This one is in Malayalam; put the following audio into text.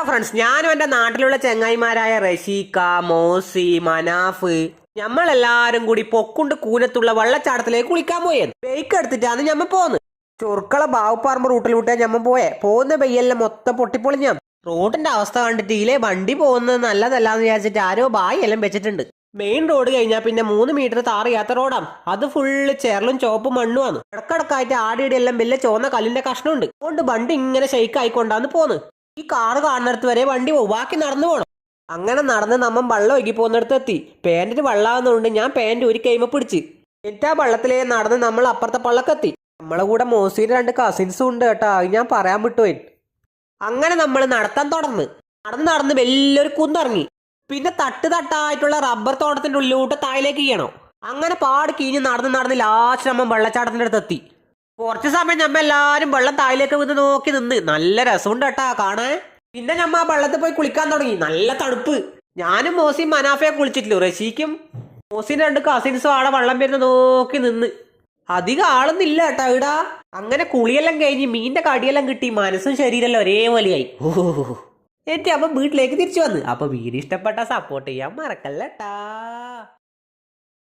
ഹലോ ഫ്രണ്ട്സ്, ഞാനും എൻ്റെ നാട്ടിലുള്ള ചെങ്ങായിമാരായ റഷീക്ക, മോസി, മനാഫ് ഞമ്മളെല്ലാരും കൂടി പൊക്കുണ്ട് കൂനത്തുള്ള വെള്ളച്ചാട്ടത്തിലേക്ക് കുളിക്കാൻ പോയത്. ബൈക്ക് എടുത്തിട്ടാണ് ഞമ്മ പോന്ന്. ചൊർക്കള ബാവുപ്പാറമ്പ് റൂട്ടിലൂട്ടേ ഞമ്മ പോയേ. പോകുന്ന ബയ്യെല്ലാം മൊത്തം പൊട്ടിപ്പൊളിഞ്ഞ. റോഡിന്റെ അവസ്ഥ കണ്ടിട്ട് ഇതിലെ വണ്ടി പോകുന്നത് നല്ലതല്ലാന്ന് വിചാരിച്ചിട്ട് ആരോ ബായി എല്ലാം വെച്ചിട്ടുണ്ട്. മെയിൻ റോഡ് കഴിഞ്ഞാൽ പിന്നെ 3 മീറ്റർ താറിയാത്ത റോഡാണ്. അത് ഫുള്ള് ചേർലും ചോപ്പും മണ്ണുമാണ്. ഇടക്കിടക്കായിട്ട് ആടിയുടെ എല്ലാം വലിയ ചോന്ന കല്ലിന്റെ കഷ്ണമുണ്ട്. അതുകൊണ്ട് വണ്ടി ഇങ്ങനെ ഷെയ്ക്ക് ആയിക്കൊണ്ടാന്ന് പോന്ന്. ഈ കാറ് കാണുന്നിടത്ത് വരെ വണ്ടി പോകും, ബാക്കി നടന്നു പോകണം. അങ്ങനെ നടന്ന് നമ്മ വെള്ളം ഒഴുകി പോകുന്നിടത്ത് എത്തി. പാൻറ്റിന് വെള്ളമാകുന്നതുകൊണ്ട് ഞാൻ പാൻറ് ഒരു കൈമ പിടിച്ച് എന്നിട്ട് ആ വെള്ളത്തിലേ നടന്ന് നമ്മൾ അപ്പുറത്തെ പള്ളക്കെത്തി. നമ്മളെ കൂടെ മോസിയുടെ 2 കസിൻസും ഉണ്ട് കേട്ടോ, അത് ഞാൻ പറയാൻ വിട്ടുപോയി. അങ്ങനെ നമ്മൾ നടത്താൻ തുടർന്ന് നടന്ന് വലിയൊരു കുന്നിറങ്ങി. പിന്നെ തട്ടായിട്ടുള്ള റബ്ബർ തോട്ടത്തിന്റെ ഉള്ളിലോട്ട് താഴേക്ക് ചെയ്യണം. അങ്ങനെ പാട് കീഞ്ഞ് നടന്ന് ലാസ്റ്റ് നമ്മൾ വെള്ളച്ചാട്ടത്തിന്റെ അടുത്ത് എത്തി. കുറച്ച് സമയം നമ്മ എല്ലാരും വെള്ളം താഴേക്ക് വന്ന് നോക്കി നിന്ന്. നല്ല രസമുണ്ട് കേട്ടാ കാണാൻ. പിന്നെ നമ്മ ആ വെള്ളത്തിൽ പോയി കുളിക്കാൻ തുടങ്ങി. നല്ല തണുപ്പ്. ഞാനും മോസിയും മനാഫയെ കുളിച്ചിട്ടില്ലു. റഷീക്കും മോസിന്റെ 2 കസിൻസും ആടെ വെള്ളം വരുന്ന നോക്കി നിന്ന്. അധികം ആളൊന്നില്ല കേട്ടാ ഇടാ. അങ്ങനെ കുളിയെല്ലാം കഴിഞ്ഞ് മീനിന്റെ കടിയെല്ലാം കിട്ടി. മനസ്സും ശരീരമെല്ലാം ഒരേപോലെയായി. എന്നിട്ട് അപ്പൊ വീട്ടിലേക്ക് തിരിച്ചു വന്ന്. അപ്പൊ വീഡിയോ ഇഷ്ടപ്പെട്ട സപ്പോർട്ട് ചെയ്യാൻ മറക്കല്ലേട്ടാ.